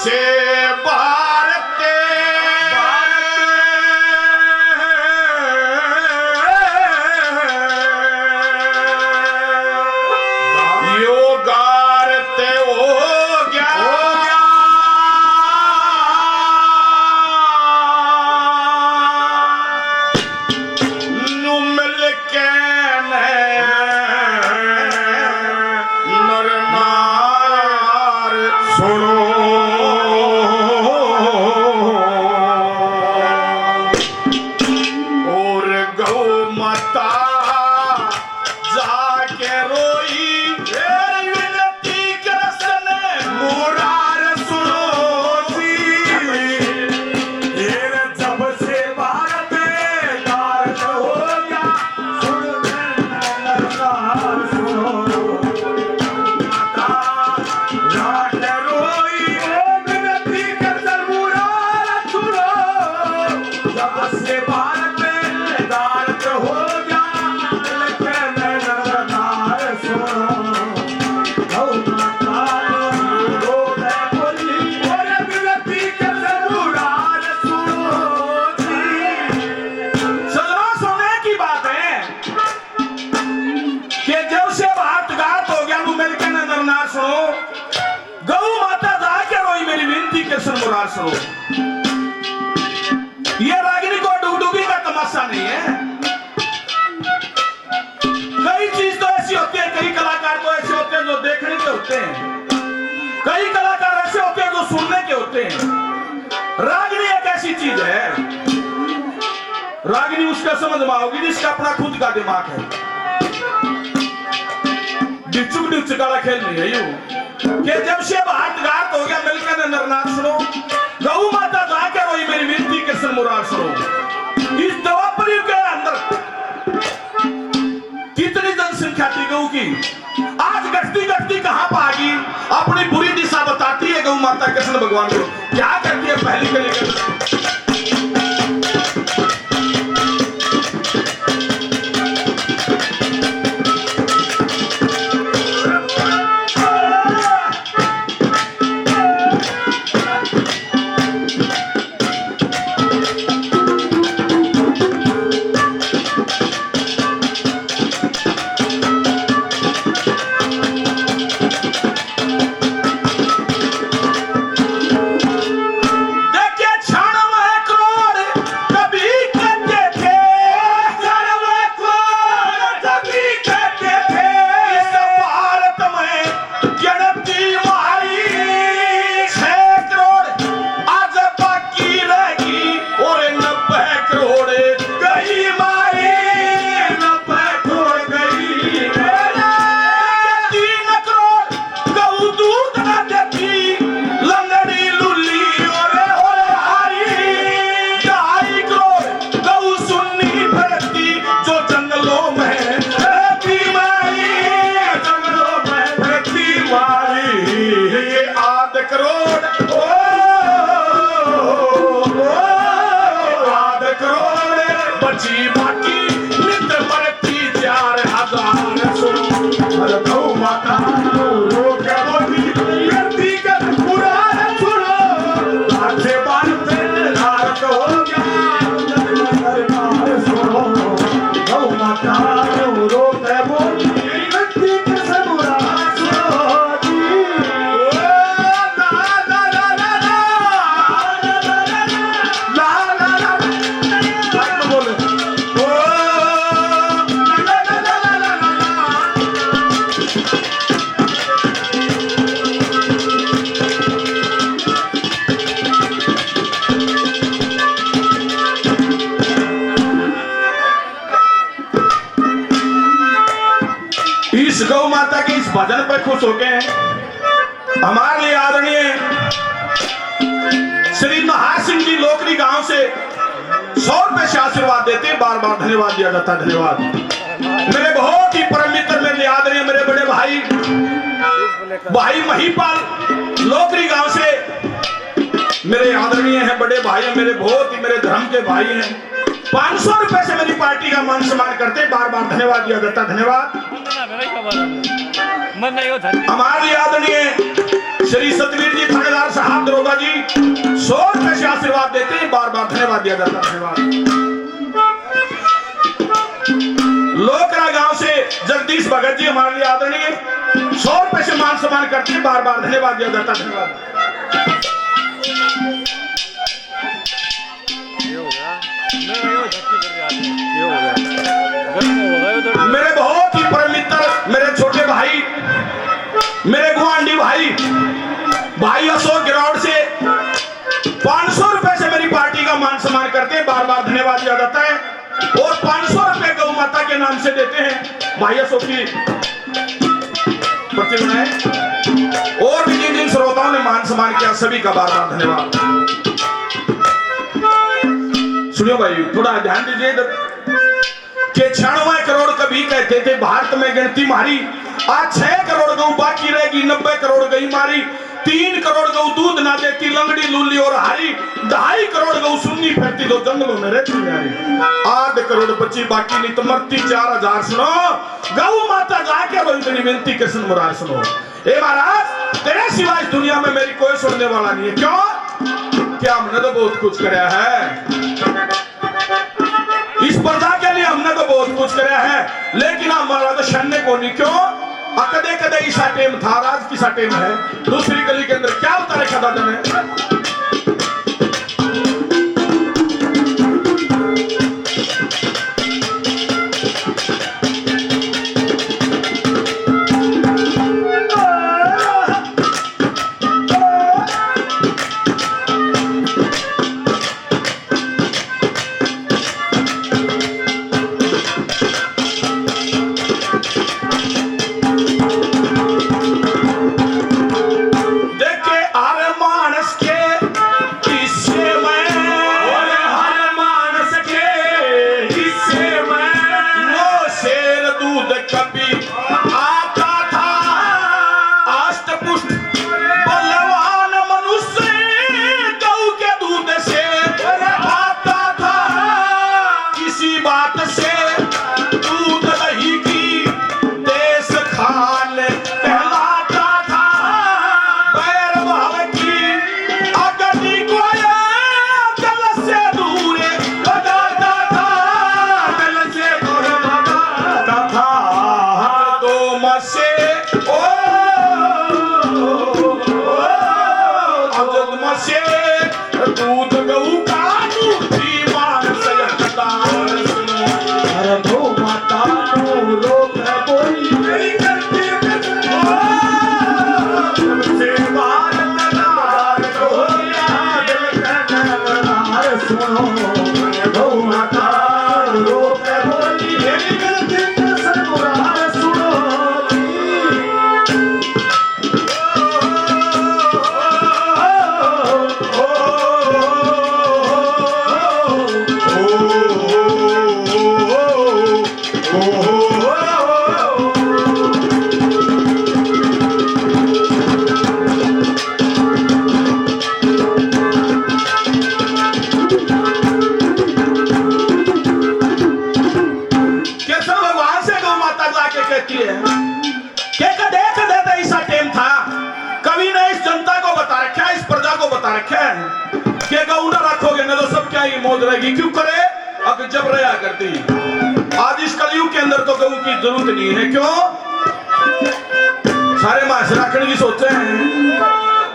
से भारते योगारते हो गया नु मिल के नर नार सुनो और गौ माता जाके रोई विनती कृष्ण मुरार सुनो जी जब से भारत भारत हो गया सुनो माता रात रोई विनती कृष्ण मुरार सुनो जब से भारत भारत हो गया सुनो गौ माता रोने बोली और विनती कृष्ण मुरार सुनो जी सजना सोने की बात है कि जब से बात घात हो गया वो मिलकर नजर ना सुनो गौ माता जाके रोई मेरी विनती कृष्ण मुरार सुनो ये रागिनी को डुगडुगी का तमाशा नहीं है। कई चीज तो ऐसी होती है, कई कलाकार तो ऐसे होते हैं जो देखने के होते हैं, कई कलाकार ऐसे होते हैं जो सुनने के होते हैं। रागिनी एक ऐसी चीज है, रागिनी उसका समझ में आओगी जिसका अपना खुद का दिमाग है। डिचुक डिचुक वाला खेल नहीं है यूं कि जब से बात घात हो गया मिलकर नरनाथ सुनो गौ माता जाकर रोई मेरी विनती कृष्ण मुरार सुनो। इस द्वापरी के अंदर कितनी जनसंख्या थी गौ की, आज गश्ती गश्ती कहां पाएगी, अपनी बुरी दिशा बताती है गौ माता कृष्ण भगवान को। क्या करती है पहली कली के गौ माता के इस भजन पर खुश होके हमारे लिए आदरणीय श्री महासिंह जी लोकरी गांव से 100 रुपए से आशीर्वाद देते, बार बार धन्यवाद दिया जाता। धन्यवाद मेरे बहुत ही परम मित्र, मेरे आदरणीय मेरे बड़े भाई महिपाल लोकरी गांव से मेरे आदरणीय हैं, बड़े भाई हैं, मेरे बहुत ही मेरे धर्म के भाई हैं। 500 रुपए से मेरी पार्टी का मान सम्मान करते, बार बार धन्यवाद दिया जाता। धन्यवाद हमारे आदरणीय श्री सतवीर जी थानेदार साहब, दरोगा आशीर्वाद देते हैं, बार बार धन्यवाद दिया जाता। धन्यवाद। लोकरा गांव से जगदीश भगत जी हमारे लिए आदरणीय 100 रुपए से मान सम्मान करते हैं, बार बार धन्यवाद दिया जाता। धन्यवाद। मेरे बहुत ही परम मित्र, मेरे छोटे भाई, मेरे गुआंडी भाई अशोक गिरौड़ से 500 रुपए से मेरी पार्टी का मान सम्मान करते हैं, बार बार धन्यवाद दिया जाता है। और 500 रुपए गौ माता के नाम से देते हैं भाई अशोक की प्रतिमा है। और भी जिन जिन श्रोताओं ने मान सम्मान किया सभी का बार बार धन्यवाद। सुनियो भाई, थोड़ा ध्यान दीजिए कि 96 करोड़ कभी कहते थे भारत में गिनती मारी, आज 6 करोड़ गौ बाकी रहेगी, 90 करोड़ गई मारी, 3 करोड़ गौ दूध ना देती लंगड़ी लूली और हारी, 2.5 करोड़ गौ सुन्नी फिरती तो जंगलों में रहती यारी, आध करोड़ बची बाकी नहीं तो मरती 4000। सुनो गौ माता जाके रोई मेरी विनती कृष्ण मुरार सुनो। ए महाराज, तेरे सिवा इस दुनिया में मेरी कोई सुनने वाला नहीं है। क्यों? क्या हमने तो बहुत कुछ कराया है इस प्रजा के लिए, हमने तो बहुत कुछ कराया है, लेकिन हमारा तो शन्य को नहीं। क्यों? कदे कदे ईसा टेम था, राज की सा टेम है। दूसरी गली के अंदर क्या उतारे खदा ने मौज रहेगी। क्यों करे? अब जब रहा करती। आज इस कलयुग के अंदर तो गऊ की जरूरत नहीं है। क्यों? सारे मास रखने की सोचते हैं,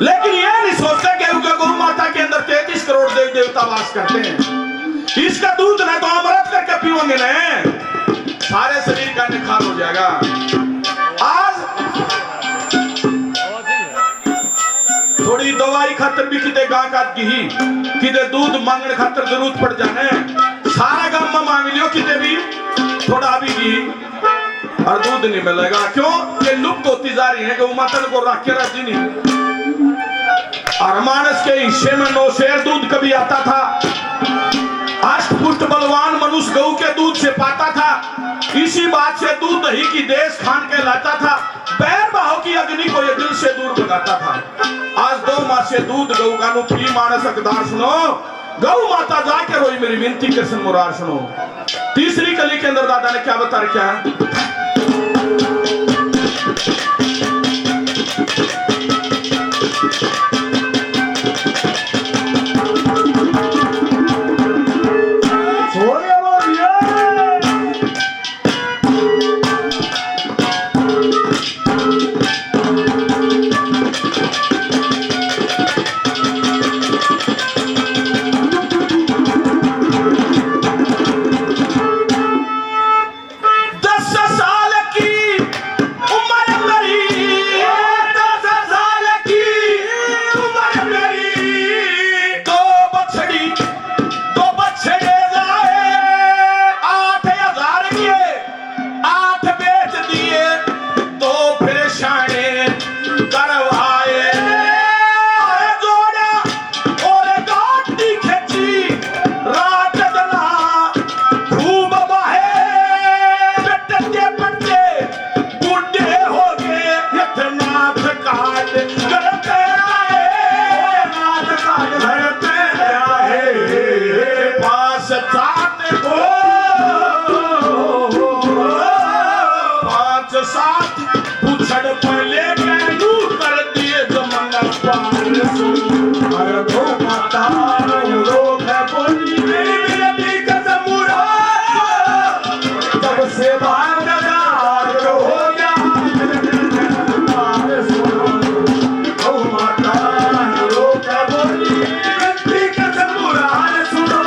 लेकिन ये नहीं सोचते कि गौ माता के अंदर 33 करोड़ देव देवता वास करते हैं। इसका दूध ना तो अमृत करके पीओगे ना, सारे शरीर का निखार हो जाएगा। आज थोड़ी दवाई खातर भी किते गा काट की किते दूध मांगने खातर जरूरत पड़ जाने, सारा गांव में मांग लियो किते भी थोड़ा भी घी और दूध नहीं मिलेगा। क्यों? ये लुप्त होती जा रही है। गौ माता को रख के राजी नहीं। और मानस के हिस्से में 9 शेर दूध कभी आता था। अष्टपुष्ट बलवान मनुष्य गऊ के दूध से पाता था। इसी बात से दूध दही की देश खान के लाता था। बैर बाहों की अग्नि को ये दिल से दूर भगाता था। आज 2 माह से दूध गऊ का नुपी मानस हकदार सुनो। गौ माता जाके रोई मेरी विनती कृष्ण मुरार सुनो। तीसरी कली के अंदर दादा ने क्या बता रखा है? गौ माता रोक है बोली मेरी विनती कसम मुराद तब से भागदार हो गया गौ माता रोक है बोली विनती कसम मुराद सुनो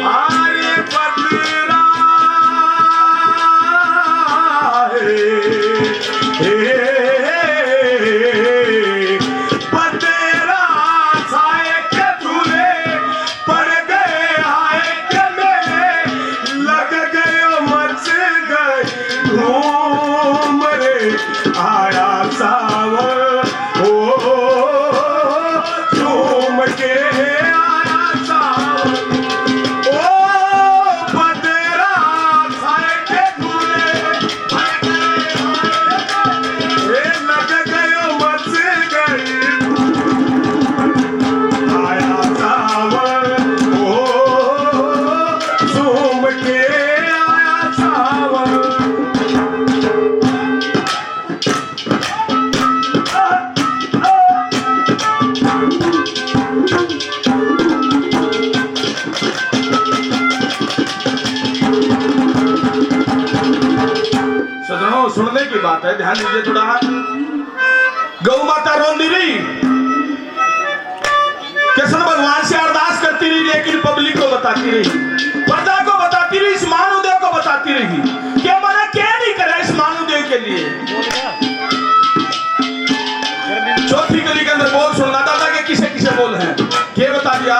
आए पतरा पतेरा साए के झूले पड़ गए आए के मेले लग गए मच गई धूम रे आया सावन ओ झूम के आया सावन ओ पतेरा साए के झूले लग गए मच गई आया सावन ओ झूम के आया सावन सजनों सुनने की बात है, ध्यान दीजिए थोड़ा। गौ माता रोंदी रही, कृष्ण भगवान से अरदास करती रही, लेकिन पब्लिक को बताती रही, प्रजा को बताती रही, इस मानवदेव को बताती रही कि हमारा क्या नहीं करे इस मानवदेव के लिए। चौथी गली के अंदर बोल सुनना था कि किसे किसे बोल है, क्या बता दिया।